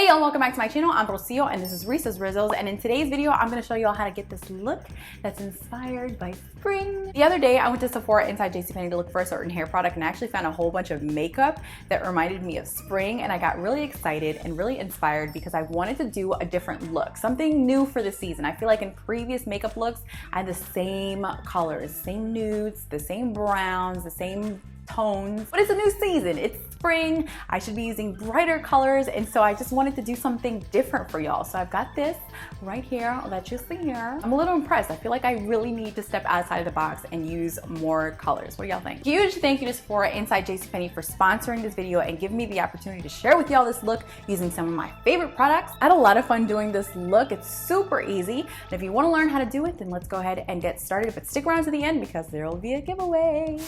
y'all, welcome back to my channel. I'm Rocio and this is Risa's Rizzles, and in today's video I'm going to show y'all how to get this look that's inspired by spring. The other day I went to Sephora inside JCPenney to look for a certain hair product and I actually found a whole bunch of makeup that reminded me of spring, and I got really excited and really inspired because I wanted to do a different look, something new for the season. I feel like in previous makeup looks I had the same colors, same nudes, the same browns, the same tones, but it's a new season, it's spring, I should be using brighter colors, and so I just wanted to do something different for y'all. So I've got this right here that you see here. I'm a little impressed. I feel like I really need to step outside of the box and use more colors. What do y'all think? Huge thank you to Sephora inside JCPenney for sponsoring this video and giving me the opportunity to share with y'all this look using some of my favorite products. I had a lot of fun doing this look. It's super easy, and if you want to learn how to do it, then let's go ahead and get started, but stick around to the end because there will be a giveaway.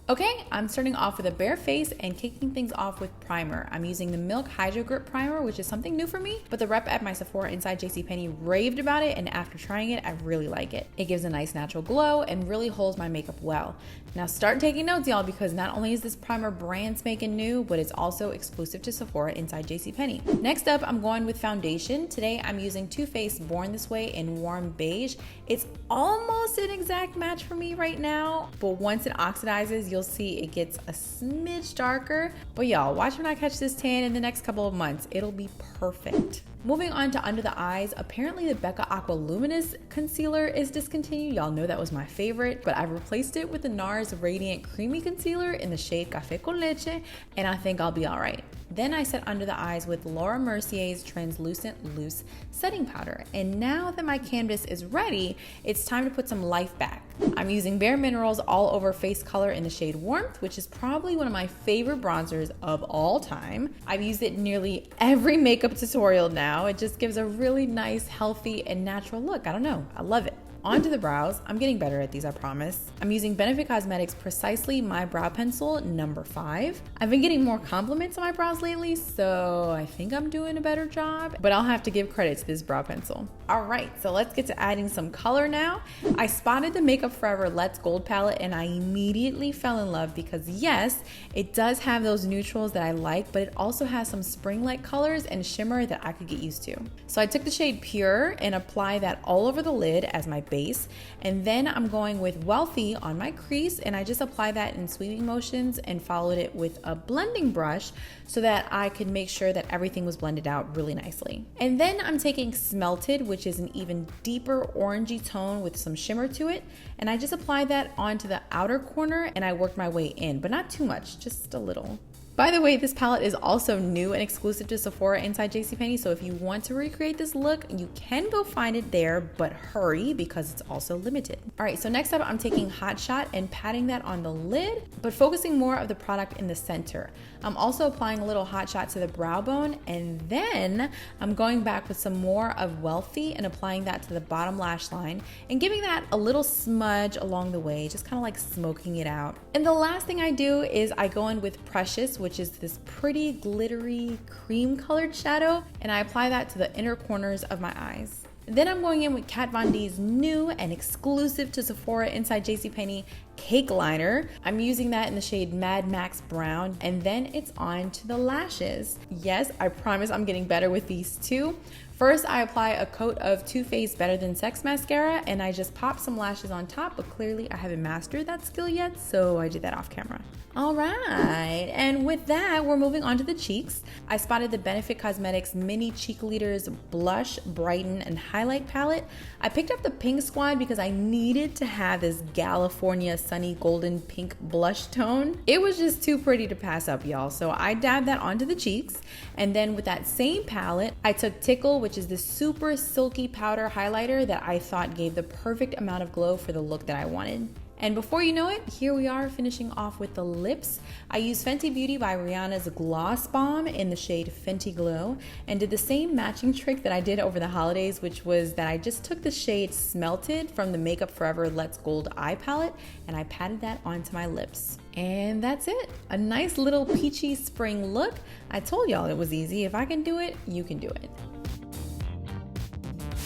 Okay, I'm starting off with a bare face and kicking things off with primer. I'm using the Milk Hydro Grip Primer, which is something new for me, but the rep at my Sephora inside JCPenney raved about it, and after trying it, I really like it. It gives a nice natural glow and really holds my makeup well. Now start taking notes, y'all, because not only is this primer brand spanking new, but it's also exclusive to Sephora inside JCPenney. Next up, I'm going with foundation. Today, I'm using Too Faced Born This Way in Warm Beige. It's almost an exact match for me right now, but once it oxidizes, you'll see it gets a smidge darker. But y'all, watch when I catch this tan in the next couple of months. It'll be perfect. Moving on to under the eyes, apparently the Becca Aqua Luminous Concealer is discontinued. Y'all know that was my favorite, but I've replaced it with the NARS Radiant Creamy Concealer in the shade Café con Leche, and I think I'll be all right. Then I set under the eyes with Laura Mercier's Translucent Loose Setting Powder. And now that my canvas is ready, it's time to put some life back. I'm using Bare Minerals All Over Face Color in the shade Warmth, which is probably one of my favorite bronzers of all time. I've used it in nearly every makeup tutorial now. It just gives a really nice, healthy, and natural look. I don't know, I love it. Onto the brows. I'm getting better at these, I promise. I'm using Benefit Cosmetics Precisely My Brow Pencil number 5. I've been getting more compliments on my brows lately, so I think I'm doing a better job, but I'll have to give credit to this brow pencil. All right, so let's get to adding some color now. I spotted the Makeup Forever Let's Gold palette and I immediately fell in love because yes, it does have those neutrals that I like, but it also has some spring-like colors and shimmer that I could get used to. So I took the shade Pure and applied that all over the lid as my base, and then I'm going with Wealthy on my crease, and I just apply that in sweeping motions and followed it with a blending brush so that I could make sure that everything was blended out really nicely. And then I'm taking Smelted, which is an even deeper orangey tone with some shimmer to it, and I just apply that onto the outer corner and I worked my way in, but not too much, just a little. By the way, this palette is also new and exclusive to Sephora inside JCPenney, so if you want to recreate this look, you can go find it there, but hurry because it's also limited. All right, so next up, I'm taking Hot Shot and patting that on the lid, but focusing more of the product in the center. I'm also applying a little Hot Shot to the brow bone, and then I'm going back with some more of Wealthy and applying that to the bottom lash line and giving that a little smudge along the way, just kind of like smoking it out. And the last thing I do is I go in with Precious, which is this pretty glittery cream colored shadow, and I apply that to the inner corners of my eyes. Then I'm going in with Kat Von D's new and exclusive to Sephora inside JCPenney Cake Liner. I'm using that in the shade Mad Max Brown, and then it's on to the lashes. Yes, I promise I'm getting better with these too. First, I apply a coat of Too Faced Better Than Sex mascara, and I just pop some lashes on top, but clearly I haven't mastered that skill yet, so I did that off camera. All right, and with that, we're moving on to the cheeks. I spotted the Benefit Cosmetics Mini Cheek Leaders Blush, Brighten, and Highlight palette. I picked up the Pink Squad because I needed to have this California Sunny Golden Pink blush tone. It was just too pretty to pass up, y'all, so I dabbed that onto the cheeks, and then with that same palette, I took Tickle, which is the super silky powder highlighter that I thought gave the perfect amount of glow for the look that I wanted. And before you know it, here we are finishing off with the lips. I used Fenty Beauty by Rihanna's Gloss Bomb in the shade Fenty Glow and did the same matching trick that I did over the holidays, which was that I just took the shade Smelted from the Makeup Forever Let's Gold eye palette and I patted that onto my lips. And that's it. A nice little peachy spring look. I told y'all it was easy. If I can do it, you can do it.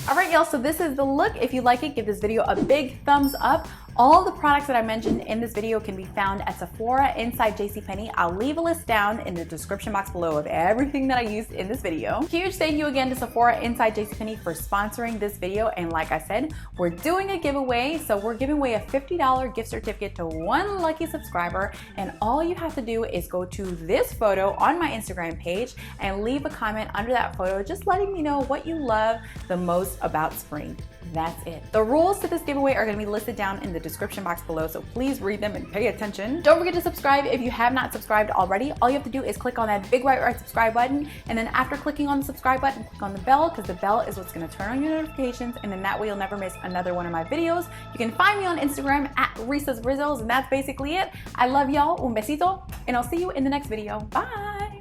All right, y'all, so this is the look. If you like it, give this video a big thumbs up. All the products that I mentioned in this video can be found at Sephora inside JCPenney. I'll leave a list down in the description box below of everything that I used in this video. Huge thank you again to Sephora inside JCPenney for sponsoring this video. And like I said, we're doing a giveaway. So we're giving away a $50 gift certificate to one lucky subscriber. And all you have to do is go to this photo on my Instagram page and leave a comment under that photo, just letting me know what you love the most about spring. That's it. The rules to this giveaway are going to be listed down in the description box below, so please read them and pay attention. Don't forget to subscribe if you have not subscribed already. All you have to do is click on that big white subscribe button, and then after clicking on the subscribe button, click on the bell, because the bell is what's going to turn on your notifications, and then that way you'll never miss another one of my videos. You can find me on Instagram at Risas Rizzles, and that's basically it. I love y'all. Un besito, and I'll see you in the next video. Bye!